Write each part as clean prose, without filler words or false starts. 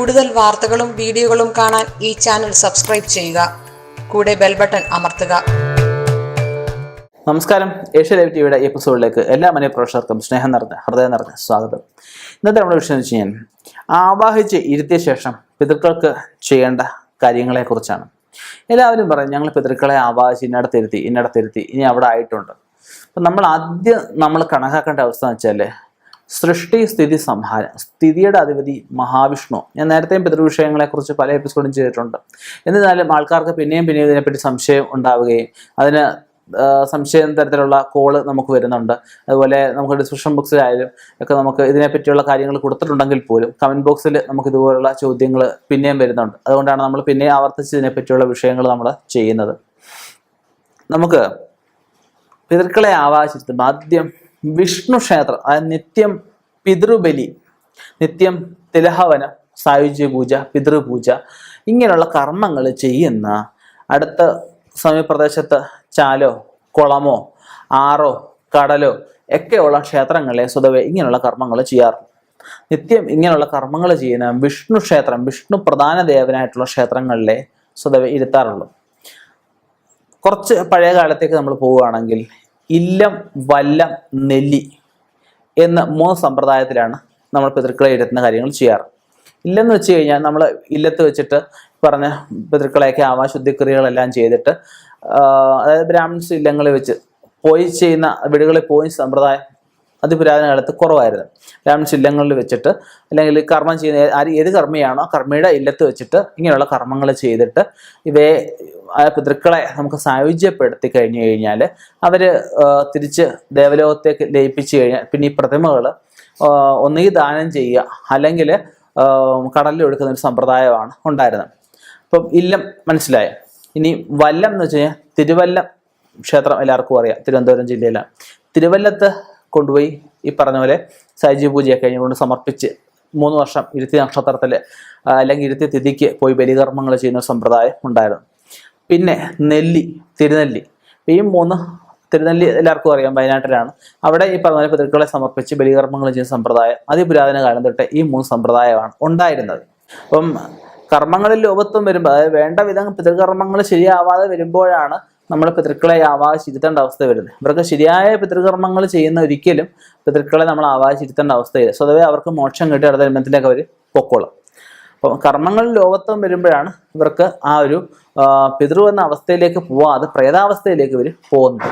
കൂടുതൽ വാർത്തകളും വീഡിയോകളും കാണാൻ ഈ ചാനൽ സബ്സ്ക്രൈബ് ചെയ്യുക. കൂടെ ബെൽ ബട്ടൺ അമർത്തുക. നമസ്കാരം. ഏഷ്യ ലൈവ് ടിവിയുടെ എപ്പിസോഡിലേക്ക് എല്ലാ മനഃപ്രേക്ഷകർക്കും ഹൃദയം നിറഞ്ഞ സ്വാഗതം. ഇന്നത്തെ നമ്മുടെ വിഷയം എന്ന് വെച്ച് കഴിഞ്ഞാൽ ആവാഹിച്ച് ഇരുത്തിയ ശേഷം പിതൃക്കൾക്ക് ചെയ്യേണ്ട കാര്യങ്ങളെക്കുറിച്ചാണ്. എല്ലാവരും പറയും ഞങ്ങൾ പിതൃക്കളെ ആവാഹിച്ച് ഇന്നടത്തിരുത്തി ഇനി അവിടെ ആയിട്ടുണ്ട്. അപ്പം നമ്മൾ കണക്കാക്കേണ്ട അവസ്ഥ എന്ന് വെച്ചാൽ സൃഷ്ടി സ്ഥിതി സംഹാരം. സ്ഥിതിയുടെ അധിപതി മഹാവിഷ്ണു. ഞാൻ നേരത്തെയും പിതൃവിഷയങ്ങളെക്കുറിച്ച് പല എപ്പിസോഡും ചെയ്തിട്ടുണ്ട്. എന്നിരുന്നാലും ആൾക്കാർക്ക് പിന്നെയും ഇതിനെപ്പറ്റി സംശയം ഉണ്ടാവുകയും അതിന് സംശയം തരത്തിലുള്ള കോള് നമുക്ക് വരുന്നുണ്ട്. അതുപോലെ നമുക്ക് ഡിസ്ക്രിപ്ഷൻ ബോക്സിലായാലും ഒക്കെ നമുക്ക് ഇതിനെപ്പറ്റിയുള്ള കാര്യങ്ങൾ കൊടുത്തിട്ടുണ്ടെങ്കിൽ പോലും കമൻറ്റ് ബോക്സിൽ നമുക്ക് ഇതുപോലുള്ള ചോദ്യങ്ങൾ പിന്നെയും വരുന്നുണ്ട്. അതുകൊണ്ടാണ് നമ്മൾ പിന്നെ ആവർത്തിച്ച് ഇതിനെപ്പറ്റിയുള്ള വിഷയങ്ങൾ നമ്മൾ ചെയ്യുന്നത്. നമുക്ക് പിതൃക്കളെ ആവാഹിച്ചിരുത്തുമ്പോൾ ആദ്യം വിഷ്ണു ക്ഷേത്രം, അതായത് നിത്യം പിതൃബലി, നിത്യം തിലഹവനം, സായുജ്യ പൂജ, പിതൃപൂജ ഇങ്ങനെയുള്ള കർമ്മങ്ങൾ ചെയ്യുന്ന അടുത്ത സമീപപ്രദേശത്ത് ചാലോ കുളമോ ആറോ കടലോ ഒക്കെയുള്ള ക്ഷേത്രങ്ങളിലെ സ്വതവേ ഇങ്ങനെയുള്ള കർമ്മങ്ങൾ ചെയ്യാറുണ്ട്. നിത്യം ഇങ്ങനെയുള്ള കർമ്മങ്ങൾ ചെയ്യുന്ന വിഷ്ണു ക്ഷേത്രം, വിഷ്ണു പ്രധാന ദേവനായിട്ടുള്ള ക്ഷേത്രങ്ങളിലെ സ്വതവേ ഇരുത്താറുള്ളൂ. കുറച്ച് പഴയ കാലത്തേക്ക് നമ്മൾ പോവുകയാണെങ്കിൽ ഇല്ലം, വല്ലം, നെല്ലി എന്ന 3 സമ്പ്രദായത്തിലാണ് നമ്മൾ പിതൃക്കളെ ഇരുത്തുന്ന കാര്യങ്ങൾ ചെയ്യാറ്. ഇല്ലെന്ന് വെച്ച് കഴിഞ്ഞാൽ നമ്മൾ ഇല്ലത്ത് വെച്ചിട്ട് പറഞ്ഞ പിതൃക്കളെയൊക്കെ ആവാശുദ്ധിക്രിയകളെല്ലാം ചെയ്തിട്ട്, അതായത് ബ്രാഹ്മിൺസ് ഇല്ലങ്ങളിൽ വെച്ച് പോയി ചെയ്യുന്ന വീടുകളിൽ പോയി സമ്പ്രദായം അതിപുരാതന കാലത്ത് കുറവായിരുന്നു. ബ്രാഹ്മിൺസ് ഇല്ലങ്ങളിൽ വെച്ചിട്ട് അല്ലെങ്കിൽ കർമ്മം ചെയ്യുന്ന ഏത് കർമ്മയാണോ കർമ്മയുടെ ഇല്ലത്ത് വെച്ചിട്ട് ഇങ്ങനെയുള്ള കർമ്മങ്ങൾ ചെയ്തിട്ട് ഇവയെ പിതൃക്കളെ നമുക്ക് സായുജ്യപ്പെടുത്തി കഴിഞ്ഞു കഴിഞ്ഞാൽ അവർ തിരിച്ച് ദേവലോകത്തേക്ക് ലയിപ്പിച്ചു കഴിഞ്ഞാൽ പിന്നെ ഈ പ്രതിമകൾ ഒന്നുകിൽ ദാനം ചെയ്യുക അല്ലെങ്കിൽ കടലിൽ ഒഴുക്കുന്ന ഒരു സമ്പ്രദായമാണ് ഉണ്ടായിരുന്നത്. അപ്പം ഇല്ലം മനസ്സിലായ. ഇനി വല്ലം എന്ന് വെച്ച് കഴിഞ്ഞാൽ തിരുവല്ലം ക്ഷേത്രം എല്ലാവർക്കും അറിയാം, തിരുവനന്തപുരം ജില്ലയിലാണ്. തിരുവല്ലത്ത് കൊണ്ടുപോയി ഈ പറഞ്ഞ പോലെ സായുജ്യ പൂജയൊക്കെ കഴിഞ്ഞുകൊണ്ട് സമർപ്പിച്ച് 3 വർഷം ഇരുത്തി നക്ഷത്രത്തിൽ അല്ലെങ്കിൽ ഇരുത്തി തിഥിക്ക് പോയി ബലികർമ്മങ്ങൾ ചെയ്യുന്ന സമ്പ്രദായം ഉണ്ടായിരുന്നു. പിന്നെ നെല്ലി, തിരുനെല്ലി, ഈ 3 തിരുനെല്ലി എല്ലാവർക്കും അറിയാം, വയനാട്ടിലാണ്. അവിടെ ഈ പറഞ്ഞ പിതൃക്കളെ സമർപ്പിച്ച് ബലികർമ്മങ്ങൾ ചെയ്യുന്ന സമ്പ്രദായം അതിപുരാതന കാലം തൊട്ട് ഈ 3 സമ്പ്രദായമാണ് ഉണ്ടായിരുന്നത്. അപ്പം കർമ്മങ്ങളിൽ ലോപത്വം വരുമ്പോൾ, അതായത് വേണ്ട വിധം പിതൃകർമ്മങ്ങൾ ശരിയാവാതെ വരുമ്പോഴാണ് നമ്മൾ പിതൃക്കളെ ആവാഹിച്ചിരുത്തേണ്ട അവസ്ഥ വരുന്നത്. ഇവർക്ക് ശരിയായ പിതൃകർമ്മങ്ങൾ ചെയ്യുന്ന ഒരിക്കലും പിതൃക്കളെ നമ്മൾ ആവാഹിച്ചിരുത്തേണ്ട അവസ്ഥയില്ല. സ്വതവേ അവർക്ക് മോക്ഷം കിട്ടി അടുത്ത ജന്മത്തിലേക്ക് അവർ പൊക്കോളും. അപ്പം കർമ്മങ്ങളിൽ ലോപത്വം വരുമ്പോഴാണ് ഇവർക്ക് ആ ഒരു പിതൃ എന്ന അവസ്ഥയിലേക്ക് പോവാതെ പ്രേതാവസ്ഥയിലേക്ക് ഇവർ പോകുന്നത്.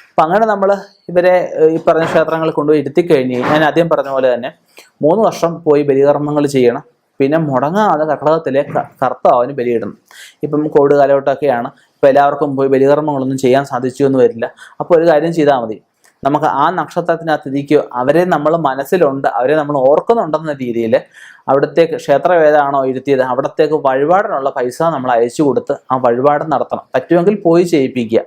അപ്പം അങ്ങനെ നമ്മൾ ഇവരെ ഈ പറഞ്ഞ ക്ഷേത്രങ്ങളിൽ കൊണ്ടുപോയി ഇരുത്തിക്കഴിഞ്ഞ് ഞാൻ ആദ്യം പറഞ്ഞ പോലെ തന്നെ 3 വർഷം പോയി ബലികർമ്മങ്ങൾ ചെയ്യണം. പിന്നെ മുടങ്ങാതെ കർക്കിടകത്തിലെ കർത്താവിന് ബലിയിടണം. ഇപ്പം കോവിഡ് കാലഘട്ടമൊക്കെയാണ്, ഇപ്പം എല്ലാവർക്കും പോയി ബലികർമ്മങ്ങളൊന്നും ചെയ്യാൻ സാധിച്ചു എന്ന് വരില്ല. അപ്പോൾ ഒരു കാര്യം ചെയ്താൽ മതി, നമുക്ക് ആ നക്ഷത്രത്തിനകത്ത് ഇരിക്കുക, അവരെ നമ്മൾ മനസ്സിലുണ്ട്, അവരെ നമ്മൾ ഓർക്കുന്നുണ്ടെന്ന രീതിയിൽ അവിടത്തേക്ക് ക്ഷേത്രം ഏതാണോ ഇരുത്തിയത് അവിടത്തേക്ക് വഴിപാടിനുള്ള പൈസ നമ്മൾ അയച്ചു കൊടുത്ത് ആ വഴിപാട് നടത്തണം. പറ്റുമെങ്കിൽ പോയി ചെയ്യിപ്പിക്കുക.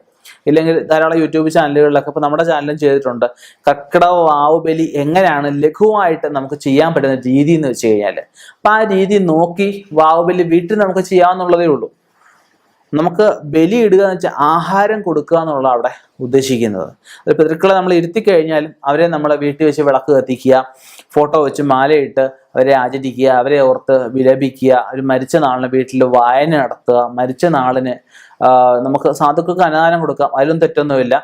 ഇല്ലെങ്കിൽ ധാരാളം യൂട്യൂബ് ചാനലുകളിലൊക്കെ ഇപ്പോൾ നമ്മുടെ ചാനലും ചെയ്തിട്ടുണ്ട്. കർക്കിടക വാവുബലി എങ്ങനെയാണ് ലഘുവായിട്ട് നമുക്ക് ചെയ്യാൻ പറ്റുന്ന രീതി എന്ന് വെച്ച് കഴിഞ്ഞാൽ, അപ്പം ആ രീതി നോക്കി വാവുബലി വീട്ടിൽ നമുക്ക് ചെയ്യാവുന്നുള്ളതേ ഉള്ളൂ. നമുക്ക് ബലി ഇടുക എന്ന് വെച്ചാൽ ആഹാരം കൊടുക്കുക എന്നുള്ള അവിടെ ഉദ്ദേശിക്കുന്നത്. ഒരു പിതൃക്കളെ നമ്മൾ ഇരുത്തി കഴിഞ്ഞാലും അവരെ നമ്മളെ വീട്ടിൽ വെച്ച് വിളക്ക് കത്തിക്കുക, ഫോട്ടോ വെച്ച് മാലയിട്ട് അവരെ ആചരിക്കുക, അവരെ ഓർത്ത് വിലപിക്കുക, ഒരു മരിച്ച നാളിന് വീട്ടിൽ വായന നടത്തുക, മരിച്ച നാളിന് നമുക്ക് സാധുക്കൾക്ക് അന്നദാനം കൊടുക്കാം, അതിലും തെറ്റൊന്നുമില്ല.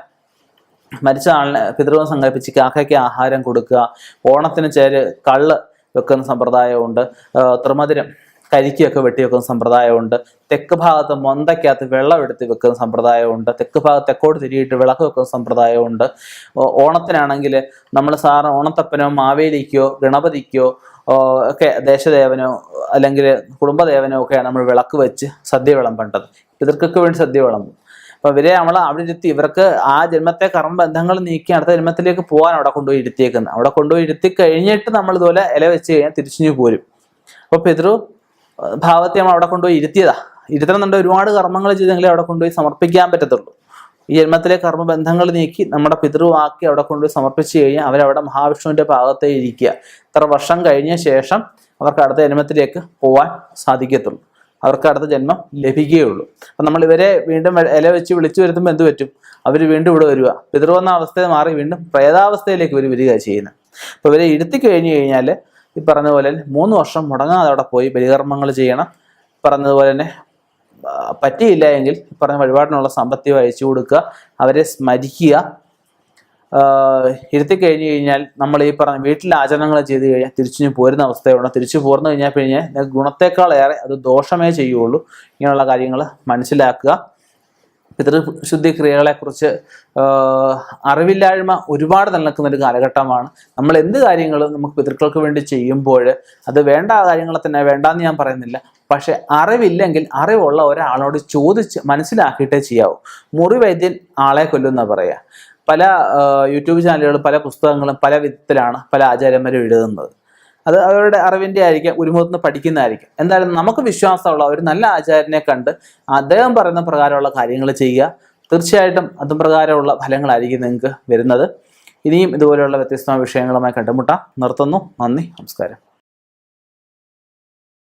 മരിച്ച നാളിന് പിതൃവം സങ്കല്പിച്ച് കാക്കയ്ക്ക് ആഹാരം കൊടുക്കുക. ഓണത്തിന് കള്ള് വെക്കുന്ന സമ്പ്രദായമുണ്ട്. ത്രിമധുരം കരിക്കൊക്കെ വെട്ടി വെക്കുന്ന സമ്പ്രദായമുണ്ട്. തെക്ക് ഭാഗത്ത് മൊന്തയ്ക്കകത്ത് വെള്ളം എടുത്ത് വെക്കുന്ന സമ്പ്രദായമുണ്ട്. തെക്ക് ഭാഗത്ത് തെക്കോട്ട് തിരിയിട്ട് വിളക്ക് വെക്കുന്ന സമ്പ്രദായമുണ്ട്. ഓണത്തിനാണെങ്കിൽ നമ്മൾ സാറിന് ഓണത്തപ്പനോ മാവേലിക്കോ ഗണപതിക്കോ ഒക്കെ ദേശദേവനോ അല്ലെങ്കിൽ കുടുംബദേവനോ ഒക്കെയാണ് നമ്മൾ വിളക്ക് വെച്ച് സദ്യ വിളമ്പേണ്ടത്. പിതൃക്കൾക്ക് വേണ്ടി സദ്യ വിളമ്പും. അപ്പൊ ഇവരെ നമ്മൾ അവിടെ ഇരുത്തി ഇവർക്ക് ആ ജന്മത്തെ കർമ്മബന്ധങ്ങൾ നീക്കി അടുത്ത ജന്മത്തിലേക്ക് പോകാൻ അവിടെ കൊണ്ടുപോയി ഇരുത്തിയേക്കുന്നത്. അവിടെ കൊണ്ടുപോയി ഇരുത്തി കഴിഞ്ഞിട്ട് നമ്മൾ ഇതുപോലെ ഇല വെച്ച് കഴിഞ്ഞാൽ തിരിച്ചു പോരും. അപ്പൊ പിതൃ ഭാവത്തെ നമ്മൾ അവിടെ കൊണ്ടുപോയി ഇരുത്തണമെന്നുണ്ട്. ഒരുപാട് കർമ്മങ്ങൾ ചെയ്തെങ്കിലേ അവിടെ കൊണ്ടുപോയി സമർപ്പിക്കാൻ പറ്റത്തുള്ളൂ. ഈ ജന്മത്തിലെ കർമ്മബന്ധങ്ങൾ നീക്കി നമ്മുടെ പിതൃവാക്കി അവിടെ കൊണ്ടുപോയി സമർപ്പിച്ചു കഴിഞ്ഞാൽ അവരവിടെ മഹാവിഷ്ണുവിന്റെ ഭാഗത്തേ ഇരിക്കുക. ഇത്ര വർഷം കഴിഞ്ഞ ശേഷം അവർക്ക് അടുത്ത ജന്മത്തിലേക്ക് പോവാൻ സാധിക്കത്തുള്ളൂ, അവർക്ക് അടുത്ത ജന്മം ലഭിക്കുകയുള്ളൂ. അപ്പം നമ്മൾ ഇവരെ വീണ്ടും ഇല വെച്ച് വിളിച്ചു വരുത്തുമ്പോൾ എന്ത് പറ്റും? അവർ വീണ്ടും ഇവിടെ വരിക, പിതൃവെന്ന അവസ്ഥയിൽ മാറി വീണ്ടും പ്രേതാവസ്ഥയിലേക്ക് ഇവർ വരിക ചെയ്യുന്നത്. അപ്പോൾ ഇവരെ ഇരുത്തി കഴിഞ്ഞു കഴിഞ്ഞാൽ ഈ പറഞ്ഞതുപോലെ 3 വർഷം മുടങ്ങാതെ അവിടെ പോയി ബലികർമ്മങ്ങൾ ചെയ്യണം. പറഞ്ഞതുപോലെ തന്നെ പറ്റിയില്ല എങ്കിൽ പറഞ്ഞ വഴിപാടിനുള്ള സാമ്പത്തികം അയച്ചു കൊടുക്കുക, അവരെ സ്മരിക്കുക. ഇരുത്തി കഴിഞ്ഞു കഴിഞ്ഞാൽ നമ്മൾ ഈ പറഞ്ഞ വീട്ടിലെ ആചരണങ്ങൾ ചെയ്ത് കഴിഞ്ഞാൽ തിരിച്ചു പോരുന്ന അവസ്ഥയുണ്ട്. തിരിച്ചു പോർന്നു കഴിഞ്ഞാൽ പിന്നെ ഗുണത്തേക്കാളേറെ അത് ദോഷമേ ചെയ്യുള്ളൂ. ഇങ്ങനെയുള്ള കാര്യങ്ങൾ മനസ്സിലാക്കുക. പിതൃശുദ്ധി ക്രിയകളെക്കുറിച്ച് അറിവില്ലായ്മ ഒരുപാട് നിലനിൽക്കുന്ന ഒരു കാലഘട്ടമാണ്. നമ്മൾ എന്ത് കാര്യങ്ങളും നമുക്ക് പിതൃക്കൾക്ക് വേണ്ടി ചെയ്യുമ്പോൾ അത് വേണ്ട കാര്യങ്ങളെ തന്നെ വേണ്ടാന്ന് ഞാൻ പറയുന്നില്ല. പക്ഷെ അറിവില്ലെങ്കിൽ അറിവുള്ള ഒരാളോട് ചോദിച്ച് മനസ്സിലാക്കിയിട്ടേ ചെയ്യാവൂ. മുറിവൈദ്യൻ ആളെ കൊല്ലുന്ന പറയുക. പല യൂട്യൂബ് ചാനലുകളും പല പുസ്തകങ്ങളും പല വിധത്തിലാണ് പല ആചാര്യന്മാരും എഴുതുന്നത്. അത് അവരുടെ അറിവിൻ്റെ ആയിരിക്കാം, ഉരുമുഖത്ത് പഠിക്കുന്നതായിരിക്കും. എന്തായാലും നമുക്ക് വിശ്വാസമുള്ള ഒരു നല്ല ആചാര്യനെ കണ്ട് അദ്ദേഹം പറയുന്ന പ്രകാരമുള്ള കാര്യങ്ങൾ ചെയ്യുക. തീർച്ചയായിട്ടും അതും പ്രകാരമുള്ള ഫലങ്ങളായിരിക്കും നിങ്ങൾക്ക് വരുന്നത്. ഇനിയും ഇതുപോലെയുള്ള വ്യത്യസ്തമായ വിഷയങ്ങളുമായി കണ്ടുമുട്ടാം. നിർത്തുന്നു. നന്ദി, നമസ്കാരം.